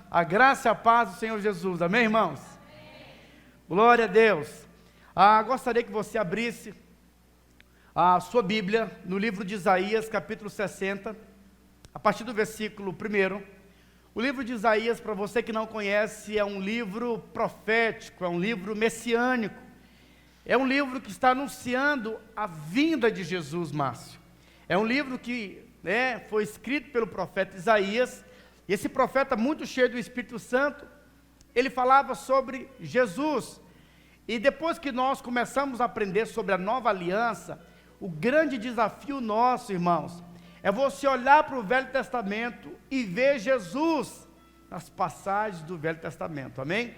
A graça e a paz do Senhor Jesus, amém, irmãos? Amém. Glória a Deus. Gostaria que você abrisse a sua Bíblia no livro de Isaías, capítulo 60, a partir do versículo 1. O livro de Isaías, para você que não conhece, é um livro profético, é um livro messiânico, é um livro que está anunciando a vinda de Jesus, Márcio. É um livro que foi escrito pelo profeta Isaías. E esse profeta, muito cheio do Espírito Santo, ele falava sobre Jesus. E depois que nós começamos a aprender sobre a nova aliança, o grande desafio nosso, irmãos, é você olhar para o Velho Testamento e ver Jesus nas passagens do Velho Testamento, amém?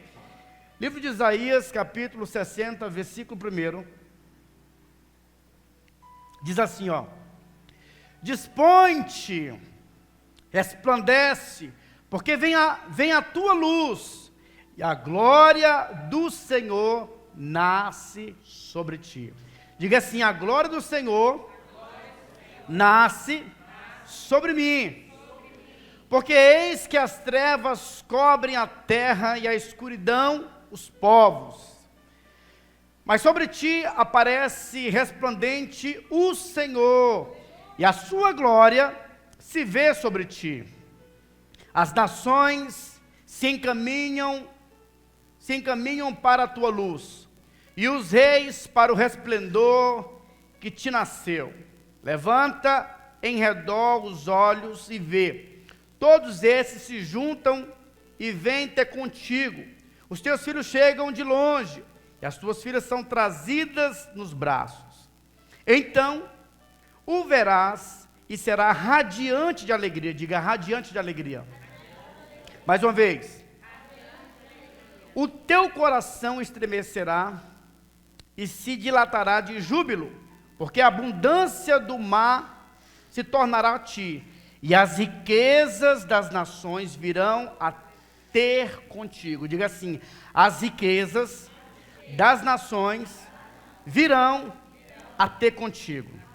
Livro de Isaías, capítulo 60, versículo 1, diz assim, dispõe-te, resplandece, porque vem a tua luz, e a glória do Senhor nasce sobre ti. Diga assim: a glória do Senhor nasce sobre mim, porque eis que as trevas cobrem a terra e a escuridão os povos, mas sobre ti aparece resplandente o Senhor, e a sua glória se vê sobre ti. As nações se encaminham para a tua luz, e os reis para o resplendor que te nasceu. Levanta em redor os olhos e vê, todos esses se juntam e vêm ter contigo. Os teus filhos chegam de longe, e as tuas filhas são trazidas nos braços. Então o verás e será radiante de alegria. Diga: radiante de alegria. Mais uma vez. O teu coração estremecerá e se dilatará de júbilo, porque a abundância do mar se tornará a ti, e as riquezas das nações virão a ter contigo. Diga assim: as riquezas das nações virão a ter contigo.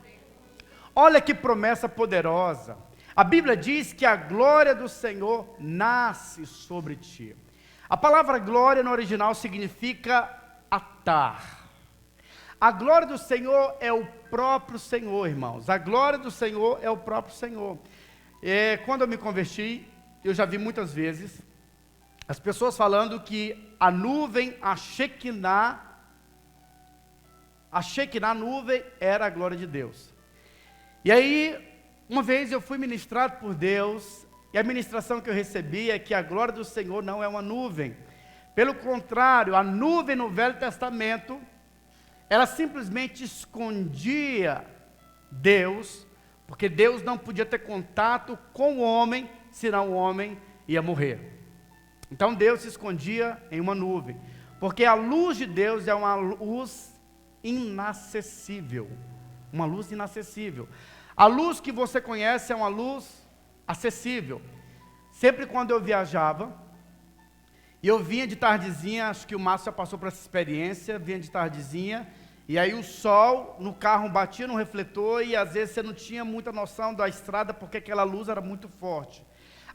Olha que promessa poderosa. A Bíblia diz que a glória do Senhor nasce sobre ti. A palavra glória no original significa atar. A glória do Senhor é o próprio Senhor, irmãos. A glória do Senhor é o próprio Senhor. Quando eu me converti, eu já vi muitas vezes as pessoas falando que a nuvem, a Shekinah nuvem era a glória de Deus. E aí, uma vez eu fui ministrado por Deus, e a ministração que eu recebi é que a glória do Senhor não é uma nuvem. Pelo contrário, a nuvem no Velho Testamento, ela simplesmente escondia Deus, porque Deus não podia ter contato com o homem, senão o homem ia morrer. Então Deus se escondia em uma nuvem, porque a luz de Deus é uma luz inacessível. Uma luz inacessível. A luz que você conhece é uma luz acessível. Sempre quando eu viajava, e eu vinha de tardezinha, acho que o Márcio já passou por essa experiência, vinha de tardezinha, e aí o sol no carro batia no refletor, e às vezes você não tinha muita noção da estrada, porque aquela luz era muito forte.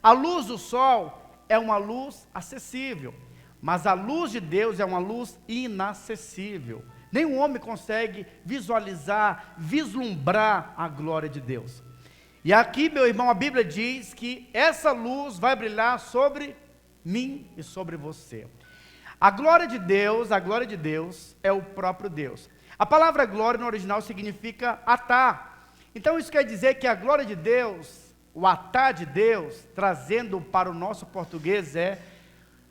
A luz do sol é uma luz acessível, mas a luz de Deus é uma luz inacessível. Nenhum homem consegue visualizar, vislumbrar a glória de Deus. E aqui, meu irmão, a Bíblia diz que essa luz vai brilhar sobre mim e sobre você. A glória de Deus é o próprio Deus. A palavra glória no original significa atá. Então isso quer dizer que a glória de Deus, o atá de Deus, trazendo para o nosso português,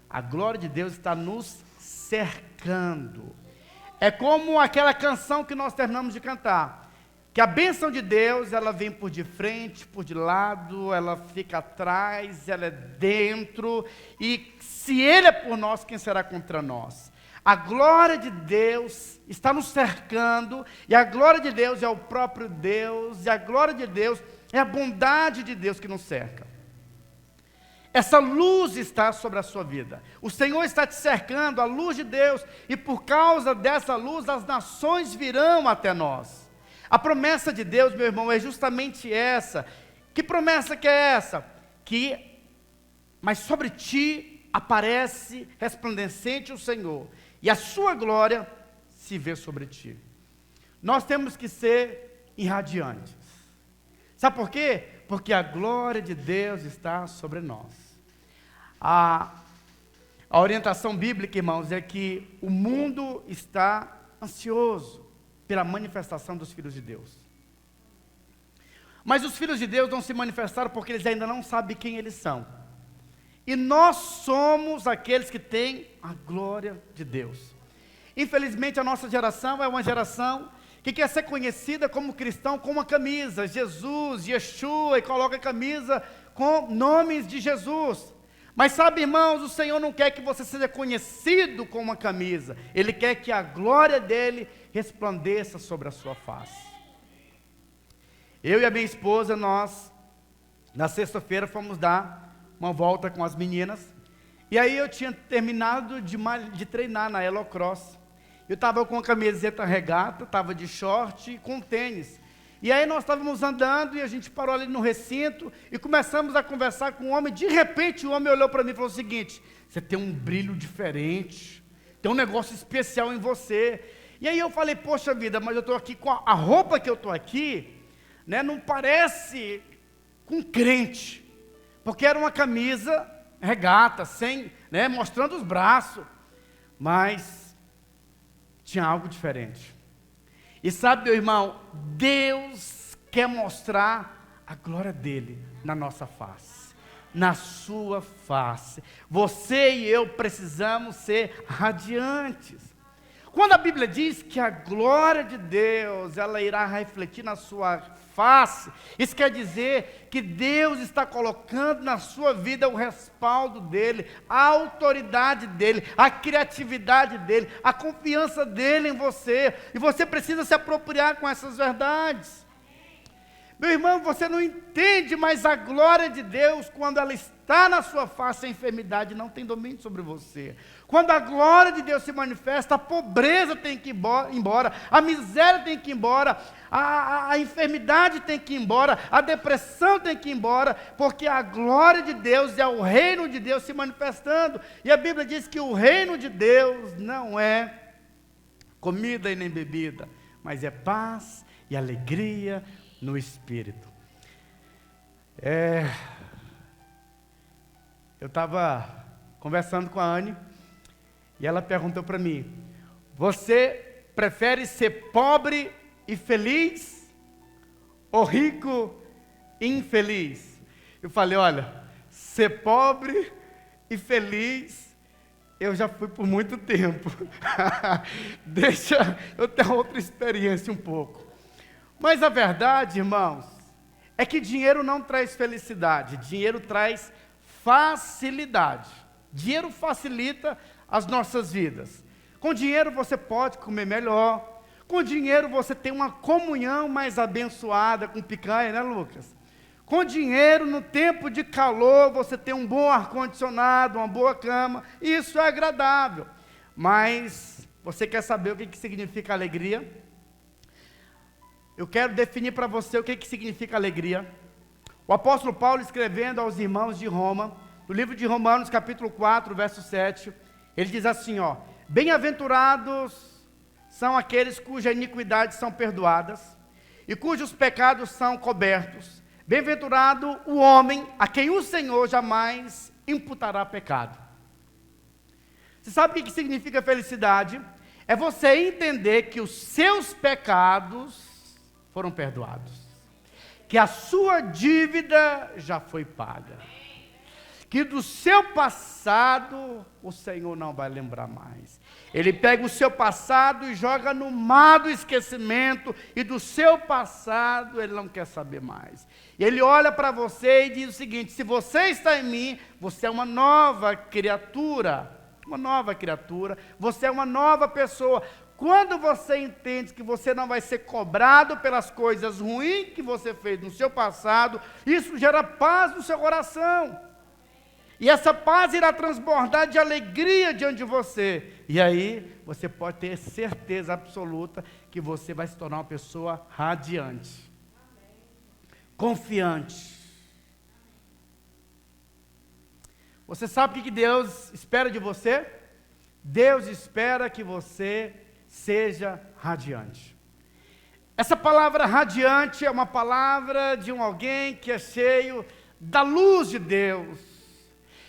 a glória de Deus está nos cercando. É como aquela canção que nós terminamos de cantar, que a bênção de Deus, ela vem por de frente, por de lado, ela fica atrás, ela é dentro, e se Ele é por nós, quem será contra nós? A glória de Deus está nos cercando, e a glória de Deus é o próprio Deus, e a glória de Deus é a bondade de Deus que nos cerca. Essa luz está sobre a sua vida. O Senhor está te cercando, a luz de Deus, e por causa dessa luz, as nações virão até nós. A promessa de Deus, meu irmão, é justamente essa. Que promessa que é essa? Mas sobre ti aparece resplandecente o Senhor, e a sua glória se vê sobre ti. Nós temos que ser irradiantes. Sabe por quê? Porque a glória de Deus está sobre nós. A orientação bíblica, irmãos, é que o mundo está ansioso pela manifestação dos filhos de Deus. Mas os filhos de Deus não se manifestaram porque eles ainda não sabem quem eles são. E nós somos aqueles que têm a glória de Deus. Infelizmente a nossa geração é uma geração que quer ser conhecida como cristão com uma camisa, Jesus, Yeshua, e coloca a camisa com nomes de Jesus. Mas sabe, irmãos, o Senhor não quer que você seja conhecido com uma camisa, Ele quer que a glória dEle resplandeça sobre a sua face. Eu e a minha esposa, nós, na sexta-feira, fomos dar uma volta com as meninas, e aí eu tinha terminado de treinar na Elocross. Eu estava com a camiseta regata, estava de short e com tênis. E aí nós estávamos andando e a gente parou ali no recinto e começamos a conversar com o homem. De repente o homem olhou para mim e falou o seguinte: você tem um brilho diferente, tem um negócio especial em você. E aí eu falei, poxa vida, mas eu estou aqui com a roupa que eu estou aqui, né, não parece com crente, porque era uma camisa regata, sem, né, mostrando os braços, mas tinha algo diferente. E sabe, meu irmão, Deus quer mostrar a glória dEle na nossa face, na sua face. Você e eu precisamos ser radiantes. Quando a Bíblia diz que a glória de Deus, ela irá refletir na sua face, isso quer dizer que Deus está colocando na sua vida o respaldo dEle, a autoridade dEle, a criatividade dEle, a confiança dEle em você, e você precisa se apropriar com essas verdades. Meu irmão, você não entende, mas a glória de Deus, quando ela está na sua face, a enfermidade não tem domínio sobre você. Quando a glória de Deus se manifesta, a pobreza tem que ir embora, a miséria tem que ir embora, a enfermidade tem que ir embora, a depressão tem que ir embora, porque a glória de Deus é o reino de Deus se manifestando. E a Bíblia diz que o reino de Deus não é comida e nem bebida, mas é paz e alegria no Espírito. Eu estava conversando com a Anne, e ela perguntou para mim: você prefere ser pobre e feliz ou rico e infeliz? Eu falei: olha, ser pobre e feliz eu já fui por muito tempo. Deixa eu ter outra experiência um pouco. Mas a verdade, irmãos, é que dinheiro não traz felicidade, dinheiro traz facilidade. Dinheiro facilita as nossas vidas. Com dinheiro você pode comer melhor, com dinheiro você tem uma comunhão mais abençoada com picanha, né, Lucas? Com dinheiro, no tempo de calor, você tem um bom ar-condicionado, uma boa cama, e isso é agradável. Mas você quer saber o que significa alegria? Eu quero definir para você o que significa alegria. O apóstolo Paulo, escrevendo aos irmãos de Roma, no livro de Romanos, capítulo 4, verso 7, ele diz assim, ó: bem-aventurados são aqueles cujas iniquidades são perdoadas e cujos pecados são cobertos. Bem-aventurado o homem a quem o Senhor jamais imputará pecado. Você sabe o que significa felicidade? É você entender que os seus pecados foram perdoados, que a sua dívida já foi paga, que do seu passado o Senhor não vai lembrar mais. Ele pega o seu passado e joga no mar do esquecimento, e do seu passado ele não quer saber mais. E ele olha para você e diz o seguinte: se você está em mim, você é uma nova criatura, você é uma nova pessoa. Quando você entende que você não vai ser cobrado pelas coisas ruins que você fez no seu passado, isso gera paz no seu coração. E essa paz irá transbordar de alegria diante de você. E aí, você pode ter certeza absoluta que você vai se tornar uma pessoa radiante, confiante. Você sabe o que Deus espera de você? Deus espera que você seja radiante. Essa palavra radiante é uma palavra de alguém que é cheio da luz de Deus.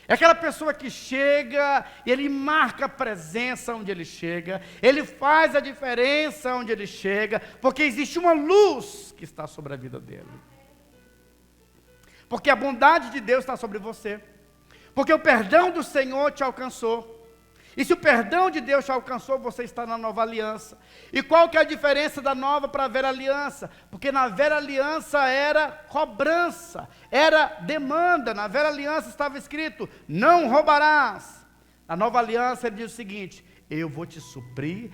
É aquela pessoa que chega e ele marca a presença onde ele chega, ele faz a diferença onde ele chega, porque existe uma luz que está sobre a vida dele. Porque a bondade de Deus está sobre você, porque o perdão do Senhor te alcançou. E se o perdão de Deus te alcançou, você está na nova aliança. E qual que é a diferença da nova para a velha aliança? Porque na velha aliança era cobrança, era demanda. Na velha aliança estava escrito: não roubarás. Na nova aliança ele diz o seguinte: eu vou te suprir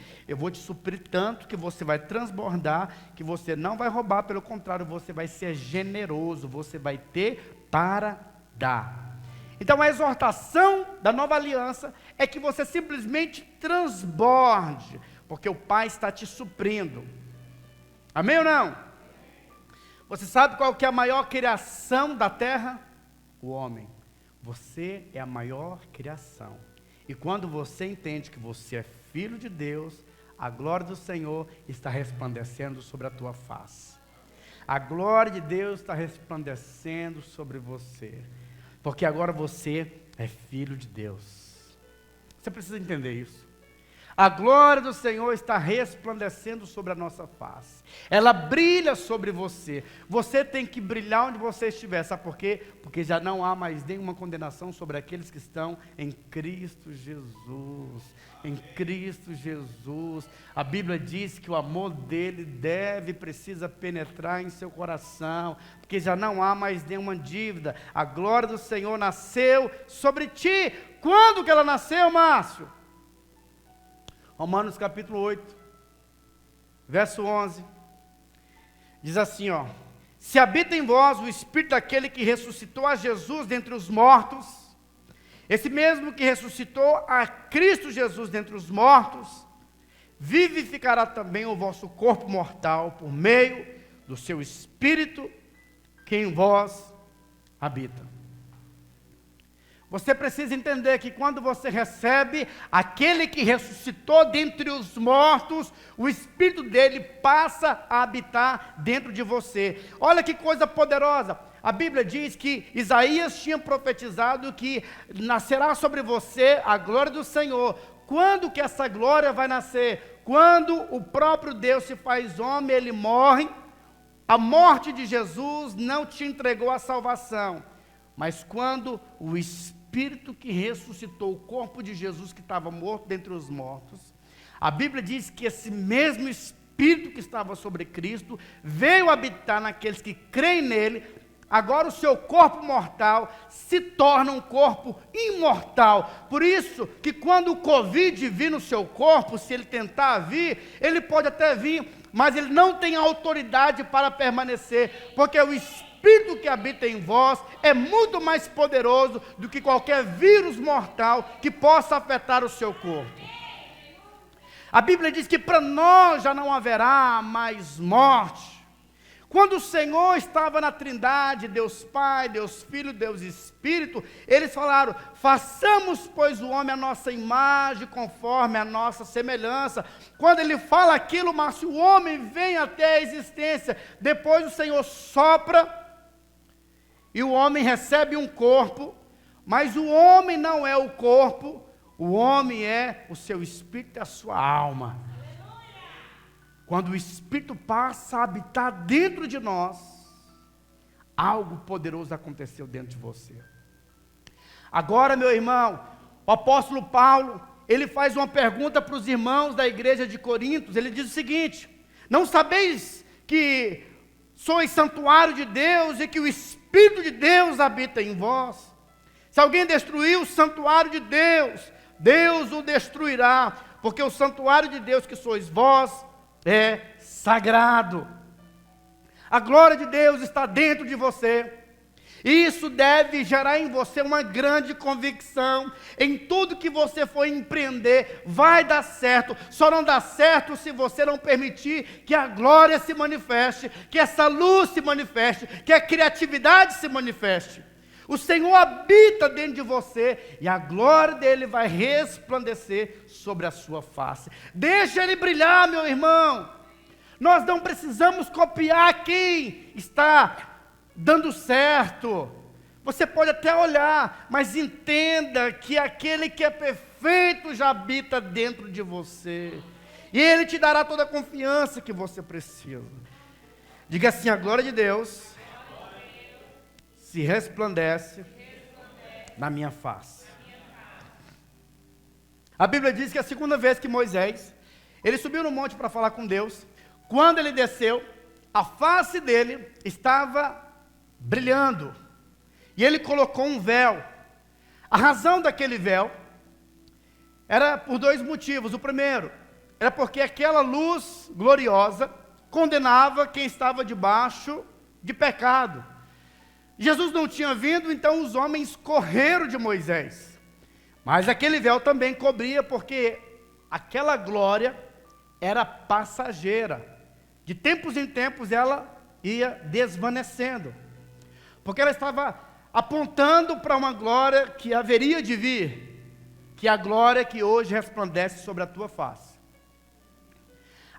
tanto que você vai transbordar, que você não vai roubar, pelo contrário, você vai ser generoso, você vai ter para dar. Então a exortação da nova aliança é que você simplesmente transborde, porque o Pai está te suprindo. Amém ou não? Você sabe qual que é a maior criação da terra? O homem. Você é a maior criação. E quando você entende que você é filho de Deus, a glória do Senhor está resplandecendo sobre a tua face. A glória de Deus está resplandecendo sobre você. Porque agora você é filho de Deus. Você precisa entender isso. A glória do Senhor está resplandecendo sobre a nossa face. Ela brilha sobre você. Você tem que brilhar onde você estiver. Sabe por quê? Porque já não há mais nenhuma condenação sobre aqueles que estão em Cristo Jesus. Em Cristo Jesus. A Bíblia diz que o amor dele precisa penetrar em seu coração. Porque já não há mais nenhuma dívida. A glória do Senhor nasceu sobre ti. Quando que ela nasceu, Márcio? Romanos capítulo 8, verso 11, diz assim, ó: se habita em vós o Espírito daquele que ressuscitou a Jesus dentre os mortos, esse mesmo que ressuscitou a Cristo Jesus dentre os mortos, vivificará também o vosso corpo mortal por meio do seu Espírito que em vós habita. Você precisa entender que quando você recebe aquele que ressuscitou dentre os mortos, o Espírito dele passa a habitar dentro de você. Olha que coisa poderosa. A Bíblia diz que Isaías tinha profetizado que nascerá sobre você a glória do Senhor. Quando que essa glória vai nascer? Quando o próprio Deus se faz homem, ele morre. A morte de Jesus não te entregou a salvação, mas quando o Espírito que ressuscitou o corpo de Jesus que estava morto dentre os mortos, a Bíblia diz que esse mesmo Espírito que estava sobre Cristo veio habitar naqueles que creem nele. Agora o seu corpo mortal se torna um corpo imortal. Por isso que quando o Covid vir no seu corpo, se ele tentar vir, ele pode até vir, mas ele não tem autoridade para permanecer, porque o Espírito que habita em vós é muito mais poderoso do que qualquer vírus mortal que possa afetar o seu corpo. A Bíblia diz que para nós já não haverá mais morte. Quando o Senhor estava na Trindade, Deus Pai, Deus Filho, Deus Espírito, eles falaram: façamos, pois, o homem a nossa imagem, conforme a nossa semelhança. Quando ele fala aquilo, mas o homem vem até a existência. Depois o Senhor sopra e o homem recebe um corpo, mas o homem não é o corpo, o homem é o seu espírito e a sua alma. Quando o Espírito passa a habitar dentro de nós, algo poderoso aconteceu dentro de você. Agora, meu irmão, o apóstolo Paulo, ele faz uma pergunta para os irmãos da igreja de Corinto. Ele diz o seguinte: não sabeis que sois santuário de Deus e que o Espírito de Deus habita em vós? Se alguém destruir o santuário de Deus, Deus o destruirá, porque o santuário de Deus que sois vós é sagrado. A glória de Deus está dentro de você. Isso deve gerar em você uma grande convicção. Em tudo que você for empreender, vai dar certo. Só não dá certo se você não permitir que a glória se manifeste, que essa luz se manifeste, que a criatividade se manifeste. O Senhor habita dentro de você e a glória dele vai resplandecer sobre a sua face. Deixa ele brilhar, meu irmão. Nós não precisamos copiar quem está dando certo. Você pode até olhar, mas entenda que aquele que é perfeito já habita dentro de você. E ele te dará toda a confiança que você precisa. Diga assim: a glória de Deus se resplandece na minha face. A Bíblia diz que a segunda vez que Moisés, ele subiu no monte para falar com Deus, quando ele desceu, a face dele estava brilhando, e ele colocou um véu. A razão daquele véu era por dois motivos. O primeiro, era porque aquela luz gloriosa condenava quem estava debaixo de pecado. Jesus não tinha vindo, então os homens correram de Moisés. Mas aquele véu também cobria, porque aquela glória era passageira. De tempos em tempos ela ia desvanecendo, porque ela estava apontando para uma glória que haveria de vir, que é a glória que hoje resplandece sobre a tua face.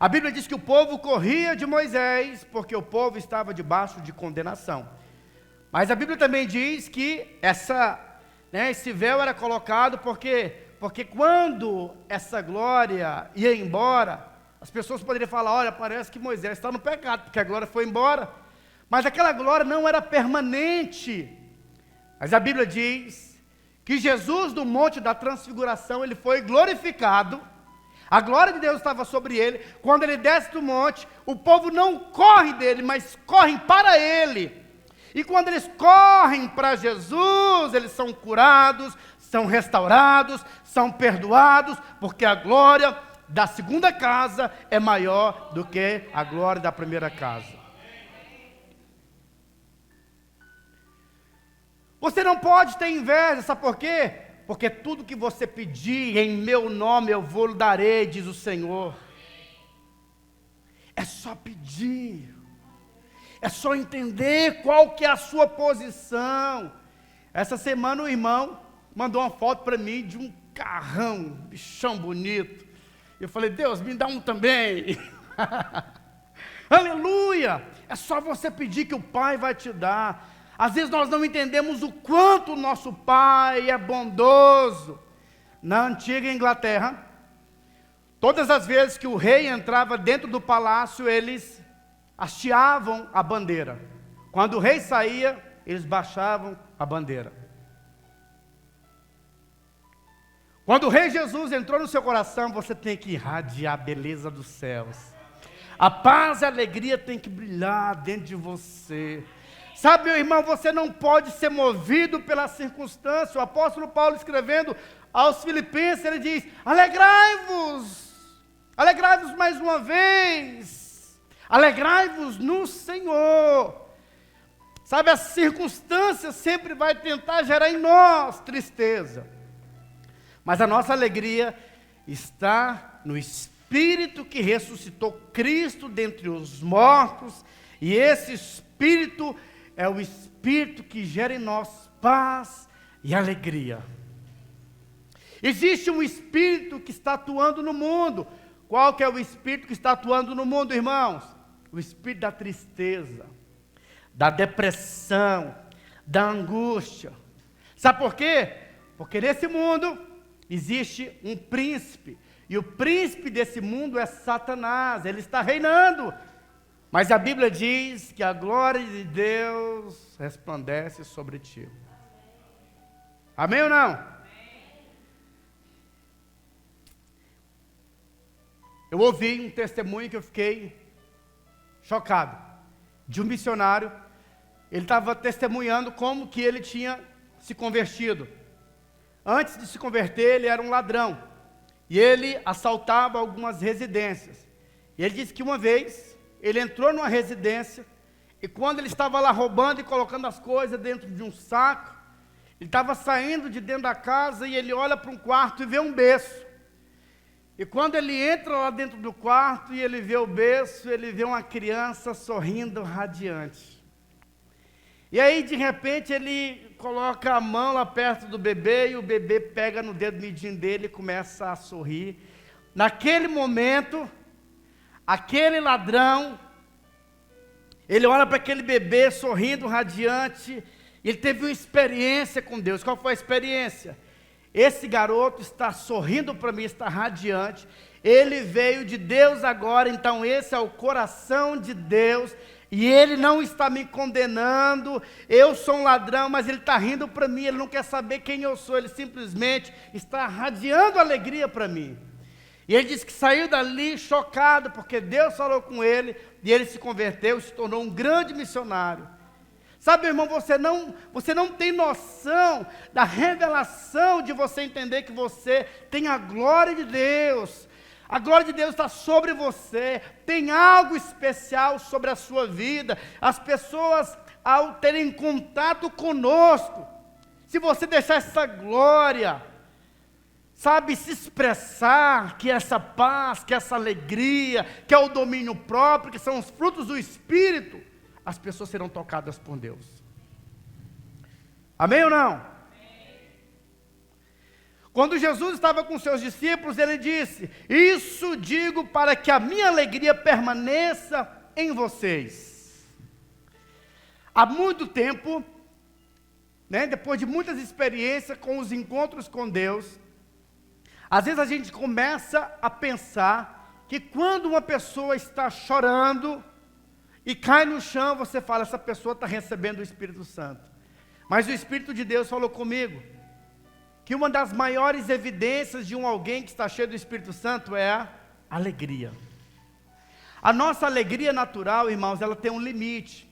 A Bíblia diz que o povo corria de Moisés, porque o povo estava debaixo de condenação. Mas a Bíblia também diz que esse véu era colocado porque quando essa glória ia embora, as pessoas poderiam falar: olha, parece que Moisés está no pecado, porque a glória foi embora. Mas aquela glória não era permanente. Mas a Bíblia diz que Jesus, no monte da transfiguração, ele foi glorificado. A glória de Deus estava sobre ele. Quando ele desce do monte, o povo não corre dele, mas correm para ele. E quando eles correm para Jesus, eles são curados, são restaurados, são perdoados, porque a glória da segunda casa é maior do que a glória da primeira casa. Você não pode ter inveja, sabe por quê? Porque tudo que você pedir em meu nome eu vou lhe darei, diz o Senhor. É só pedir. É só entender qual que é a sua posição. Essa semana o irmão mandou uma foto para mim de um carrão, um bichão bonito. Eu falei: Deus, me dá um também. Aleluia! É só você pedir que o Pai vai te dar. Às vezes nós não entendemos o quanto o nosso Pai é bondoso. Na antiga Inglaterra, todas as vezes que o rei entrava dentro do palácio, eles hasteavam a bandeira. Quando o rei saía, eles baixavam a bandeira. Quando o rei Jesus entrou no seu coração, você tem que irradiar a beleza dos céus. A paz e a alegria tem que brilhar dentro de você. Sabe, meu irmão, você não pode ser movido pela circunstância. O apóstolo Paulo, escrevendo aos Filipenses, ele diz: alegrai-vos, alegrai-vos mais uma vez, alegrai-vos no Senhor. Sabe, a circunstância sempre vai tentar gerar em nós tristeza, mas a nossa alegria está no Espírito que ressuscitou Cristo dentre os mortos, e esse Espírito é o Espírito que gera em nós paz e alegria. Existe um Espírito que está atuando no mundo. Qual que é o Espírito que está atuando no mundo, irmãos? O Espírito da tristeza, da depressão, da angústia. Sabe por quê? Porque nesse mundo existe um príncipe, e o príncipe desse mundo é Satanás, ele está reinando. Mas a Bíblia diz que a glória de Deus resplandece sobre ti. Amém ou não? Eu ouvi um testemunho que eu fiquei chocado, de um missionário. Ele estava testemunhando como que ele tinha se convertido. Antes de se converter, ele era um ladrão, e ele assaltava algumas residências. E ele disse que uma vez, ele entrou numa residência, e quando ele estava lá roubando e colocando as coisas dentro de um saco, ele estava saindo de dentro da casa, e ele olha para um quarto e vê um berço. E quando ele entra lá dentro do quarto e ele vê o berço, ele vê uma criança sorrindo radiante. E aí, de repente, ele coloca a mão lá perto do bebê, e o bebê pega no dedo midinho dele e começa a sorrir. Naquele momento, aquele ladrão, ele olha para aquele bebê sorrindo, radiante, e ele teve uma experiência com Deus. Qual foi a experiência? Esse garoto está sorrindo para mim, está radiante, ele veio de Deus agora, então esse é o coração de Deus, e ele não está me condenando. Eu sou um ladrão, mas ele está rindo para mim, ele não quer saber quem eu sou, ele simplesmente está radiando alegria para mim. E ele disse que saiu dali chocado, porque Deus falou com ele, e ele se converteu, se tornou um grande missionário. Sabe, meu irmão, você não tem noção da revelação de você entender que você tem a glória de Deus. A glória de Deus está sobre você, tem algo especial sobre a sua vida. As pessoas, ao terem contato conosco, se você deixar essa glória, sabe, se expressar, que essa paz, que essa alegria, que é o domínio próprio, que são os frutos do Espírito, as pessoas serão tocadas por Deus. Amém ou não? Amém. Quando Jesus estava com seus discípulos, ele disse: isso digo para que a minha alegria permaneça em vocês. Há muito tempo, depois de muitas experiências com os encontros com Deus, às vezes a gente começa a pensar que quando uma pessoa está chorando e cai no chão, você fala: essa pessoa está recebendo o Espírito Santo. Mas o Espírito de Deus falou comigo que uma das maiores evidências de alguém que está cheio do Espírito Santo é a alegria. A nossa alegria natural, irmãos, ela tem um limite.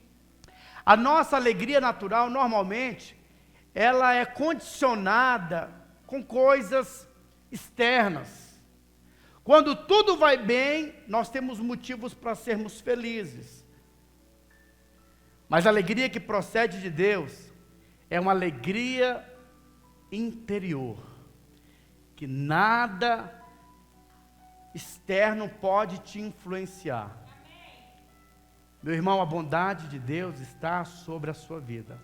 A nossa alegria natural, normalmente, ela é condicionada com coisas externas. Quando tudo vai bem, nós temos motivos para sermos felizes. Mas a alegria que procede de Deus é uma alegria interior, que nada externo pode te influenciar. Meu irmão, a bondade de Deus está sobre a sua vida.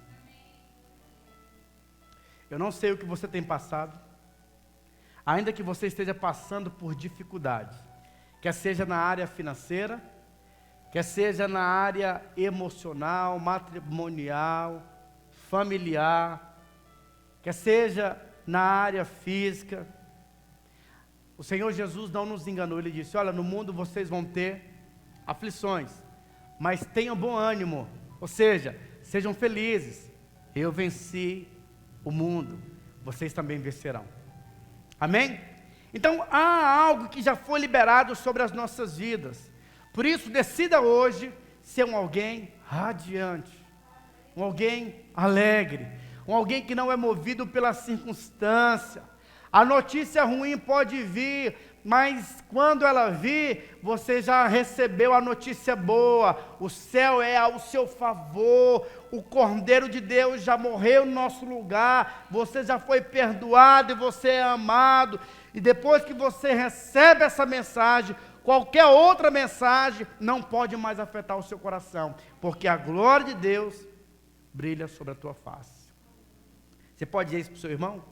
Eu não sei o que você tem passado, ainda que você esteja passando por dificuldades, quer seja na área financeira, quer seja na área emocional, matrimonial, familiar, quer seja na área física. O Senhor Jesus não nos enganou, Ele disse, olha, no mundo vocês vão ter aflições, mas tenham bom ânimo, ou seja, sejam felizes, eu venci o mundo, vocês também vencerão, amém? Então há algo que já foi liberado sobre as nossas vidas, por isso decida hoje ser um alguém radiante, um alguém alegre, um alguém que não é movido pela circunstância. A notícia ruim pode vir, mas quando ela vir, você já recebeu a notícia boa, o céu é ao seu favor, o Cordeiro de Deus já morreu no nosso lugar, você já foi perdoado e você é amado, e depois que você recebe essa mensagem, qualquer outra mensagem não pode mais afetar o seu coração, porque a glória de Deus brilha sobre a tua face. Você pode dizer isso para o seu irmão?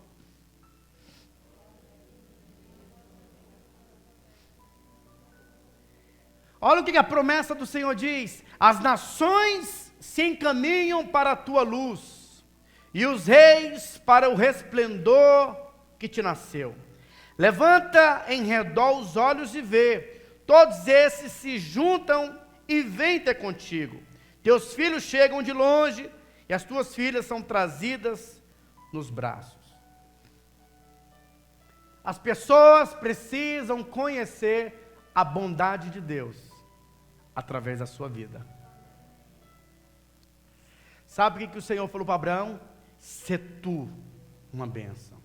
Olha o que a promessa do Senhor diz: as nações se encaminham para a tua luz, e os reis para o resplendor que te nasceu. Levanta em redor os olhos e vê, todos esses se juntam e vêm ter contigo. Teus filhos chegam de longe, e as tuas filhas são trazidas nos braços. As pessoas precisam conhecer a bondade de Deus através da sua vida. Sabe o que o Senhor falou para Abraão? Sê tu uma bênção.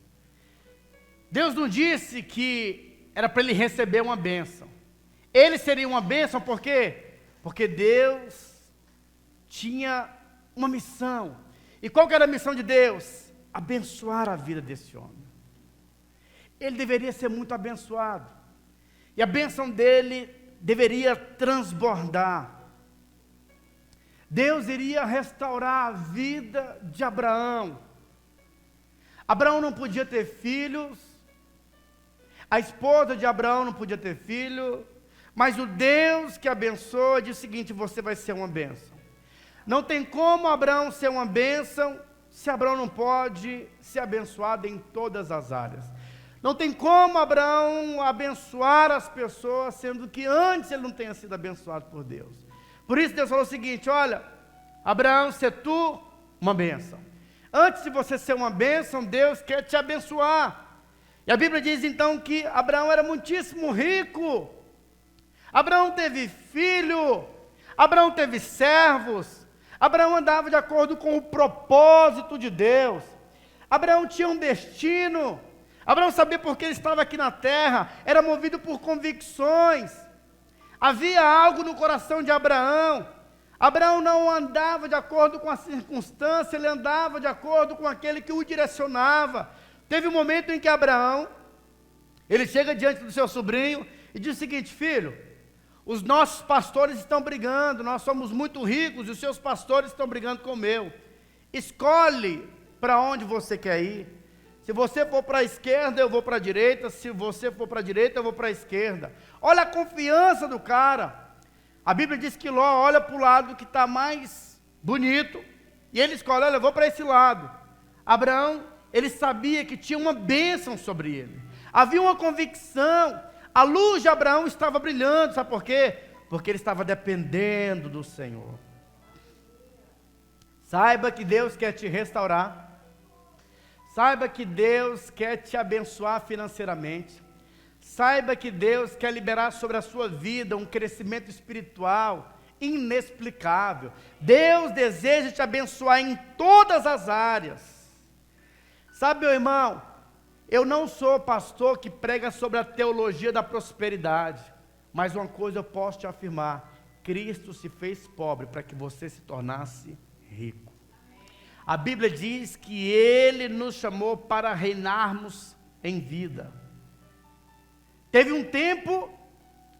Deus não disse que era para ele receber uma bênção. Ele seria uma bênção por quê? Porque Deus tinha uma missão. E qual que era a missão de Deus? Abençoar a vida desse homem. Ele deveria ser muito abençoado. E a bênção dele deveria transbordar. Deus iria restaurar a vida de Abraão. Abraão não podia ter filhos. A esposa de Abraão não podia ter filho. Mas o Deus que abençoa diz o seguinte: você vai ser uma bênção. Não tem como Abraão ser uma bênção se Abraão não pode ser abençoado em todas as áreas. Não tem como Abraão abençoar as pessoas, sendo que antes ele não tenha sido abençoado por Deus. Por isso Deus falou o seguinte: olha, Abraão, se tu uma bênção. Antes de você ser uma bênção, Deus quer te abençoar. E a Bíblia diz então que Abraão era muitíssimo rico. Abraão teve filho, Abraão teve servos, Abraão andava de acordo com o propósito de Deus. Abraão tinha um destino. Abraão sabia por que ele estava aqui na terra, era movido por convicções. Havia algo no coração de Abraão. Abraão não andava de acordo com a circunstância, ele andava de acordo com aquele que o direcionava. Teve um momento em que Abraão, ele chega diante do seu sobrinho e diz o seguinte: filho, os nossos pastores estão brigando, nós somos muito ricos e os seus pastores estão brigando com o meu. Escolhe para onde você quer ir. Se você for para a esquerda, eu vou para a direita. Se você for para a direita, eu vou para a esquerda. Olha a confiança do cara. A Bíblia diz que Ló olha para o lado que está mais bonito, e ele escolhe: olha, eu vou para esse lado. Abraão, ele sabia que tinha uma bênção sobre ele. Havia uma convicção. A luz de Abraão estava brilhando. Sabe por quê? Porque ele estava dependendo do Senhor. Saiba que Deus quer te restaurar. Saiba que Deus quer te abençoar financeiramente. Saiba que Deus quer liberar sobre a sua vida um crescimento espiritual inexplicável. Deus deseja te abençoar em todas as áreas. Sabe, meu irmão, eu não sou pastor que prega sobre a teologia da prosperidade, mas uma coisa eu posso te afirmar: Cristo se fez pobre para que você se tornasse rico. A Bíblia diz que Ele nos chamou para reinarmos em vida. Teve um tempo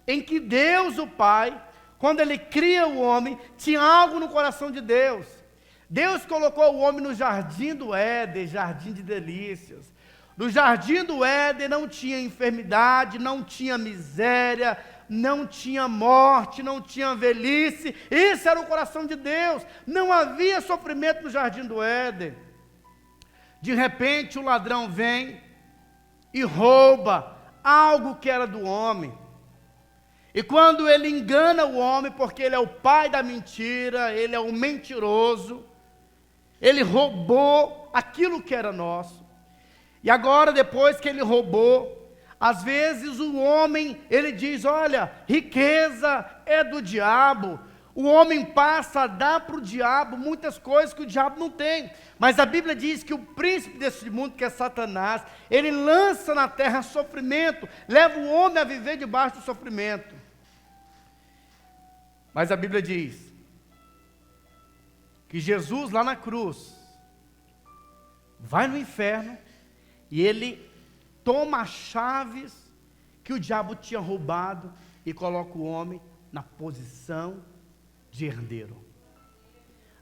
em que Deus, o Pai, quando Ele cria o homem, tinha algo no coração de Deus. Deus colocou o homem no jardim do Éden, jardim de delícias. No jardim do Éden não tinha enfermidade, não tinha miséria, não tinha morte, não tinha velhice. Esse era o coração de Deus. Não havia sofrimento no jardim do Éden. De repente o ladrão vem e rouba algo que era do homem. E quando ele engana o homem, porque ele é o pai da mentira, ele é um mentiroso, ele roubou aquilo que era nosso. E agora, depois que ele roubou, às vezes o homem, ele diz, olha, riqueza é do diabo. O homem passa a dar para o diabo muitas coisas que o diabo não tem. Mas a Bíblia diz que o príncipe desse mundo, que é Satanás, ele lança na terra sofrimento, leva o homem a viver debaixo do sofrimento. Mas a Bíblia diz que Jesus lá na cruz vai no inferno e ele toma as chaves que o diabo tinha roubado e coloca o homem na posição de herdeiro,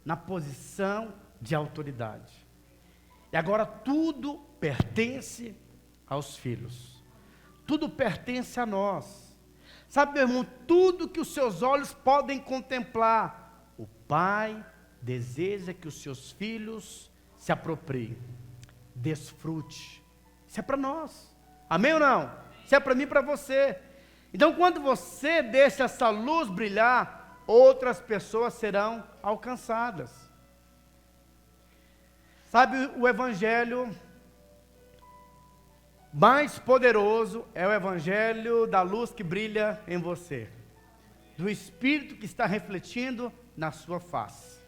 na posição de autoridade. E agora tudo pertence aos filhos, tudo pertence a nós. Sabe, meu irmão, tudo que os seus olhos podem contemplar, o Pai deseja que os seus filhos se apropriem, desfrute. Isso é para nós, amém ou não? Isso é para mim e para você. Então quando você deixa essa luz brilhar, outras pessoas serão alcançadas. Sabe, o evangelho mais poderoso é o evangelho da luz que brilha em você, do Espírito que está refletindo na sua face,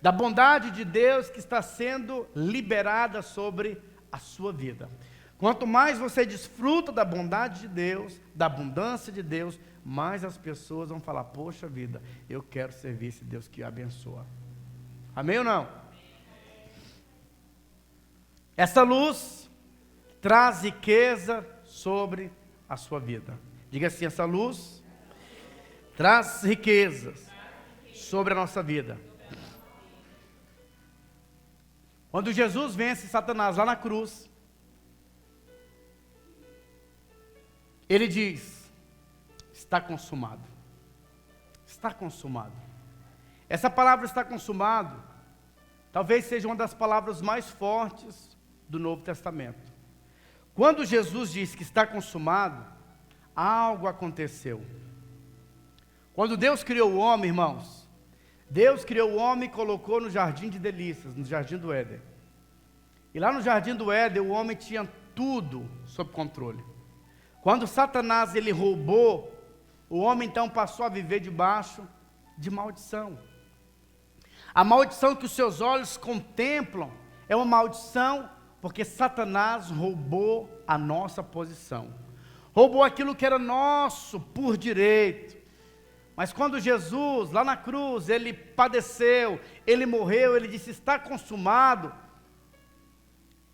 da bondade de Deus que está sendo liberada sobre a sua vida. Quanto mais você desfruta da bondade de Deus, da abundância de Deus, mais as pessoas vão falar, poxa vida, eu quero servir esse Deus que abençoa. Amém ou não? Essa luz traz riqueza sobre a sua vida. Diga assim, essa luz traz riquezas sobre a nossa vida. Quando Jesus vence Satanás lá na cruz, ele diz, está consumado. Está consumado. Essa palavra está consumado, talvez seja uma das palavras mais fortes do Novo Testamento. Quando Jesus diz que está consumado, algo aconteceu. Quando Deus criou o homem, irmãos, Deus criou o homem e colocou no jardim de delícias, no jardim do Éden. E lá no jardim do Éden, o homem tinha tudo sob controle. Quando Satanás ele roubou, o homem então passou a viver debaixo de maldição. A maldição que os seus olhos contemplam é uma maldição porque Satanás roubou a nossa posição. Roubou aquilo que era nosso por direito. Mas quando Jesus, lá na cruz, ele padeceu, ele morreu, ele disse, está consumado.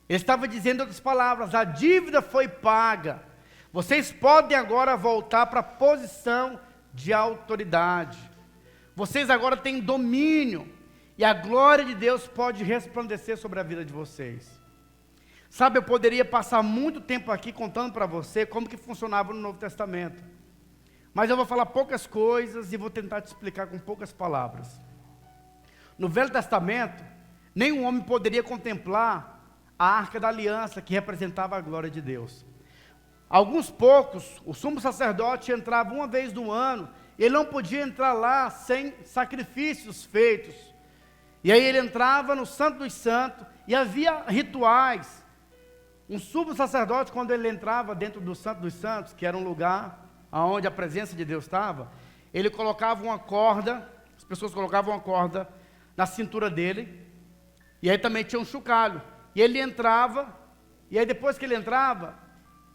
Ele estava dizendo outras palavras, a dívida foi paga. Vocês podem agora voltar para a posição de autoridade. Vocês agora têm domínio. E a glória de Deus pode resplandecer sobre a vida de vocês. Sabe, eu poderia passar muito tempo aqui contando para você como que funcionava no Novo Testamento. Mas eu vou falar poucas coisas e vou tentar te explicar com poucas palavras. No Velho Testamento, nenhum homem poderia contemplar a Arca da Aliança, que representava a glória de Deus. Alguns poucos, o sumo sacerdote entrava uma vez no ano, ele não podia entrar lá sem sacrifícios feitos. E aí ele entrava no Santo dos Santos, e havia rituais. Um sumo sacerdote, quando ele entrava dentro do Santo dos Santos, que era um lugar onde a presença de Deus estava, ele colocava uma corda, as pessoas colocavam uma corda na cintura dele, e aí também tinha um chocalho. E ele entrava, e aí depois que ele entrava,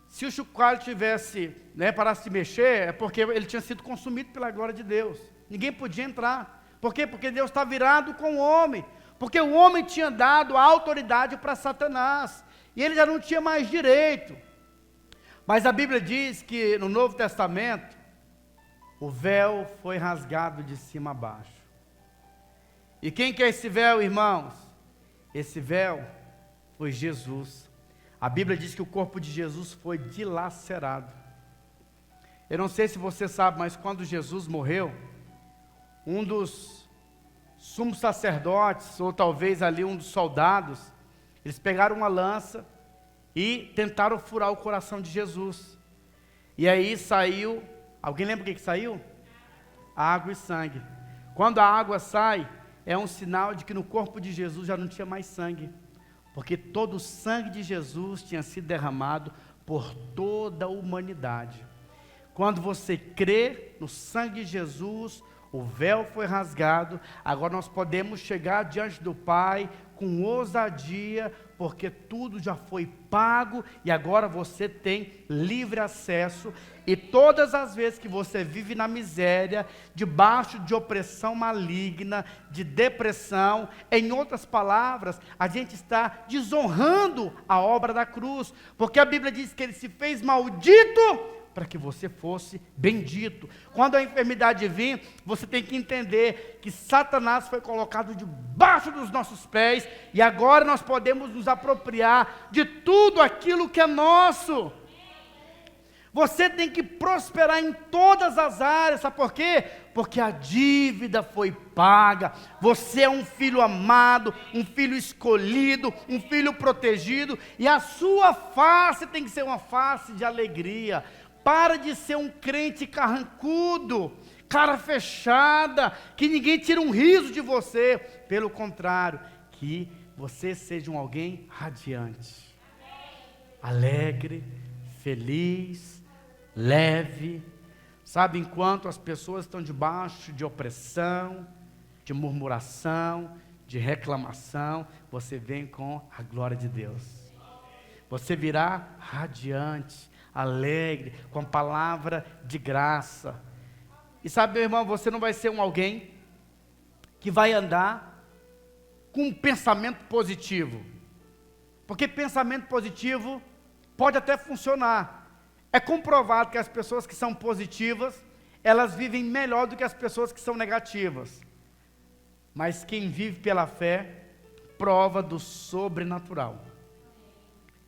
se o chocalho tivesse, parasse de mexer, é porque ele tinha sido consumido pela glória de Deus. Ninguém podia entrar. Por quê? Porque Deus está virado com o homem. Porque o homem tinha dado a autoridade para Satanás. E ele já não tinha mais direito. Mas a Bíblia diz que no Novo Testamento, o véu foi rasgado de cima a baixo. E quem que é esse véu, irmãos? Esse véu foi Jesus. A Bíblia diz que o corpo de Jesus foi dilacerado. Eu não sei se você sabe, mas quando Jesus morreu, um dos sumos sacerdotes, ou talvez ali um dos soldados, eles pegaram uma lança e tentaram furar o coração de Jesus. E aí saiu, alguém lembra o que saiu? Água e sangue. Quando a água sai, é um sinal de que no corpo de Jesus já não tinha mais sangue, porque todo o sangue de Jesus tinha sido derramado por toda a humanidade. Quando você crê no sangue de Jesus, o véu foi rasgado, agora nós podemos chegar diante do Pai com ousadia, porque tudo já foi pago e agora você tem livre acesso. E todas as vezes que você vive na miséria, debaixo de opressão maligna, de depressão, em outras palavras, a gente está desonrando a obra da cruz, porque a Bíblia diz que ele se fez maldito para que você fosse bendito. Quando a enfermidade vir, você tem que entender que Satanás foi colocado debaixo dos nossos pés, e agora nós podemos nos apropriar de tudo aquilo que é nosso. Você tem que prosperar em todas as áreas, sabe por quê? Porque a dívida foi paga. Você é um filho amado, um filho escolhido, um filho protegido, e a sua face tem que ser uma face de alegria. Para de ser um crente carrancudo, cara fechada, que ninguém tira um riso de você. Pelo contrário, que você seja um alguém radiante, alegre, feliz, leve. Sabe, enquanto as pessoas estão debaixo de opressão, de murmuração, de reclamação, você vem com a glória de Deus. Você virá radiante, alegre, com a palavra de graça. E sabe, meu irmão, você não vai ser um alguém que vai andar com um pensamento positivo, porque pensamento positivo pode até funcionar. É comprovado que as pessoas que são positivas, elas vivem melhor do que as pessoas que são negativas. Mas quem vive pela fé, prova do sobrenatural.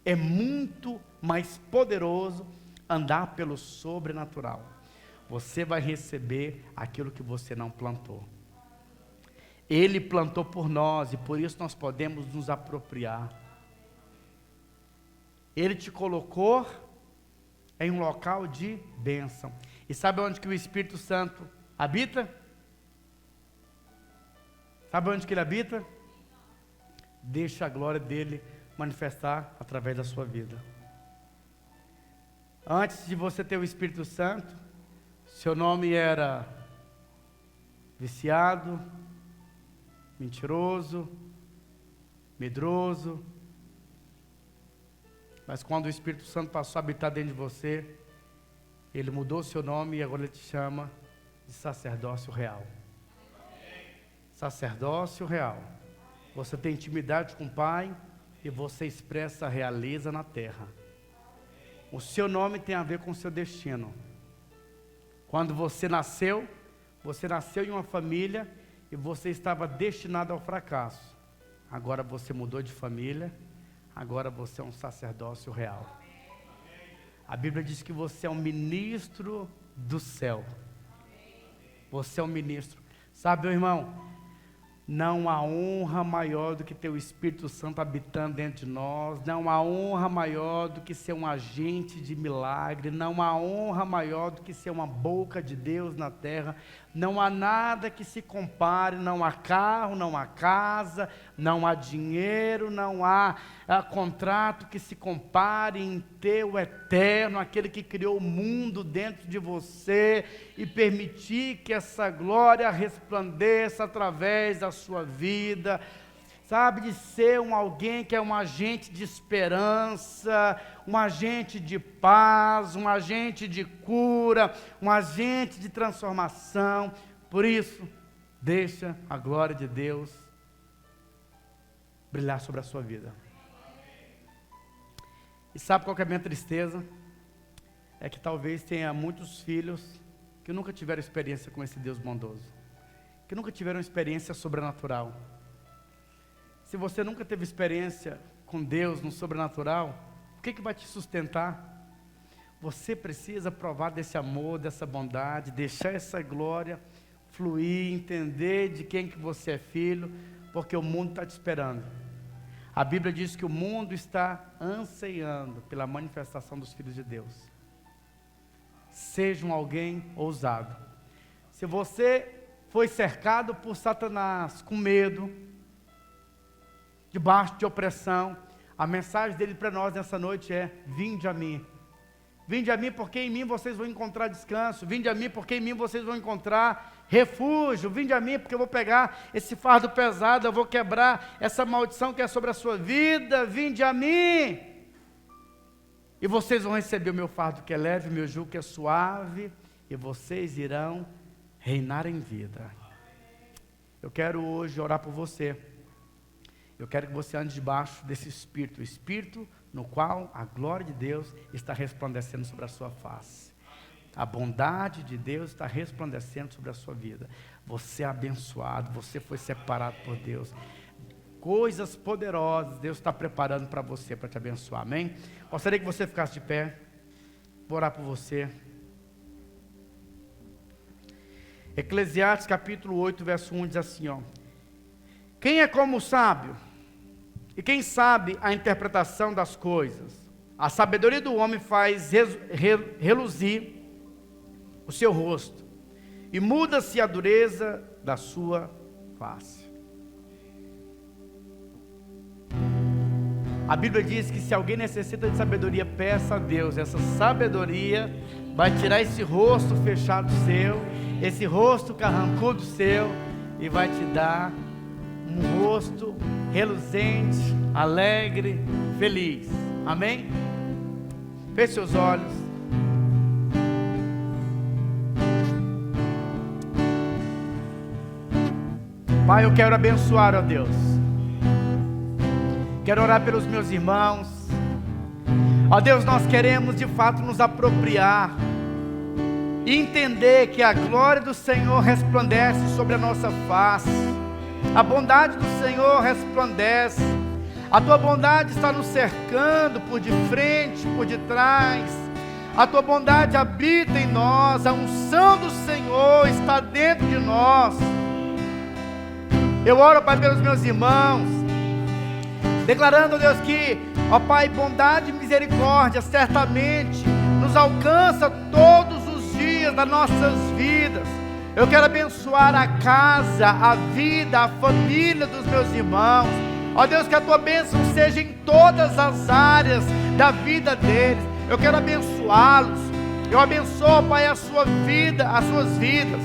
É muito mais poderoso andar pelo sobrenatural. Você vai receber aquilo que você não plantou. Ele plantou por nós e por isso nós podemos nos apropriar. Ele te colocou em um local de bênção. E sabe onde que o Espírito Santo habita? Sabe onde que ele habita? Deixa a glória dele manifestar através da sua vida. Antes de você ter o Espírito Santo, seu nome era viciado, mentiroso, medroso. Mas quando o Espírito Santo passou a habitar dentro de você, ele mudou seu nome e agora ele te chama de sacerdócio real. Sacerdócio real. Você tem intimidade com o Pai e você expressa a realeza na terra. O seu nome tem a ver com o seu destino. Quando você nasceu em uma família e você estava destinado ao fracasso. Agora você mudou de família, agora você é um sacerdócio real. A Bíblia diz que você é um ministro do céu. Você é um ministro. Sabe, meu irmão, não há honra maior do que ter o Espírito Santo habitando dentro de nós. Não há honra maior do que ser um agente de milagre. Não há honra maior do que ser uma boca de Deus na terra. Não há nada que se compare. Não há carro, não há casa, não há dinheiro, não há contrato que se compare em ter o eterno, aquele que criou o mundo dentro de você e permitir que essa glória resplandeça através da sua vida. Sabe, de ser alguém que é um agente de esperança, um agente de paz, um agente de cura, um agente de transformação. Por isso, deixa a glória de Deus brilhar sobre a sua vida. E sabe qual que é a minha tristeza? É que talvez tenha muitos filhos que nunca tiveram experiência com esse Deus bondoso, que nunca tiveram experiência sobrenatural. Se você nunca teve experiência com Deus no sobrenatural, o que vai te sustentar? Você precisa provar desse amor, dessa bondade, deixar essa glória fluir, entender de quem que você é filho, porque o mundo está te esperando. A Bíblia diz que o mundo está ansiando pela manifestação dos filhos de Deus. Seja alguém ousado. Se você foi cercado por Satanás, com medo, debaixo de opressão, a mensagem dele para nós nessa noite é: vinde a mim. Vinde a mim, porque em mim vocês vão encontrar descanso. Vinde a mim, porque em mim vocês vão encontrar refúgio. Vinde a mim, porque eu vou pegar esse fardo pesado, eu vou quebrar essa maldição que é sobre a sua vida. Vinde a mim, e vocês vão receber o meu fardo que é leve, o meu jugo que é suave, e vocês irão reinar em vida. Eu quero hoje orar por você. Eu quero que você ande debaixo desse Espírito, o Espírito no qual a glória de Deus está resplandecendo sobre a sua face. A bondade de Deus está resplandecendo sobre a sua vida. Você é abençoado, você foi separado por Deus. Coisas poderosas Deus está preparando para você, para te abençoar, amém? Gostaria que você ficasse de pé, vou orar por você. Eclesiastes capítulo 8, verso 1 diz assim, ó: quem é como o sábio? E quem sabe a interpretação das coisas? A sabedoria do homem faz reluzir o seu rosto, e muda-se a dureza da sua face. A Bíblia diz que se alguém necessita de sabedoria, peça a Deus. Essa sabedoria vai tirar esse rosto fechado seu, esse rosto carrancudo seu, e vai te dar um rosto reluzente, alegre, feliz. Amém? Feche seus olhos. Pai, eu quero abençoar, ó Deus. Quero orar pelos meus irmãos. Ó Deus, nós queremos de fato nos apropriar e entender que a glória do Senhor resplandece sobre a nossa face. A bondade do Senhor resplandece. A tua bondade está nos cercando por de frente, por de trás. A tua bondade habita em nós. A unção do Senhor está dentro de nós. Eu oro, Pai, pelos meus irmãos, declarando, Deus, que, ó Pai, bondade e misericórdia certamente nos alcança todos os dias das nossas vidas. Eu quero abençoar a casa, a vida, a família dos meus irmãos. Ó Deus, que a tua bênção seja em todas as áreas da vida deles. Eu quero abençoá-los. Eu abençoo, Pai, a sua vida, as suas vidas.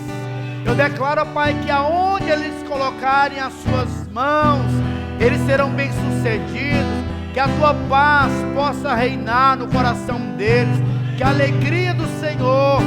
Eu declaro, Pai, que aonde eles colocarem as suas mãos, eles serão bem-sucedidos. Que a tua paz possa reinar no coração deles. Que a alegria do Senhor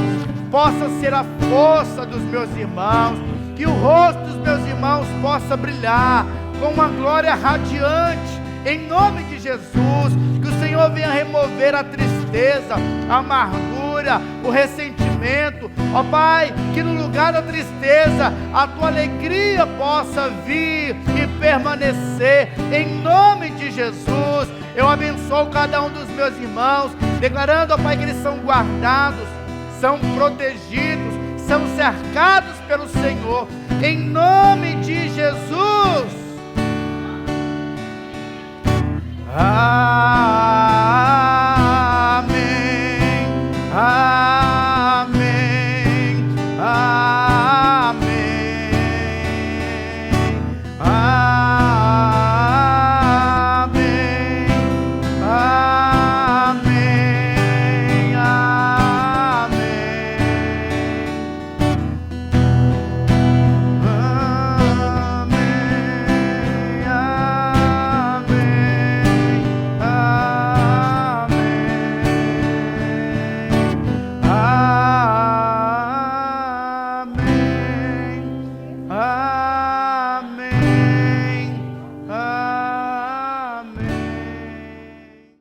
possa ser a força dos meus irmãos, que o rosto dos meus irmãos possa brilhar com uma glória radiante, em nome de Jesus. Que o Senhor venha remover a tristeza, a amargura, o ressentimento, ó Pai, que no lugar da tristeza, a tua alegria possa vir e permanecer, em nome de Jesus. Eu abençoo cada um dos meus irmãos, declarando, ó Pai, que eles são guardados, são protegidos, são cercados pelo Senhor, em nome de Jesus.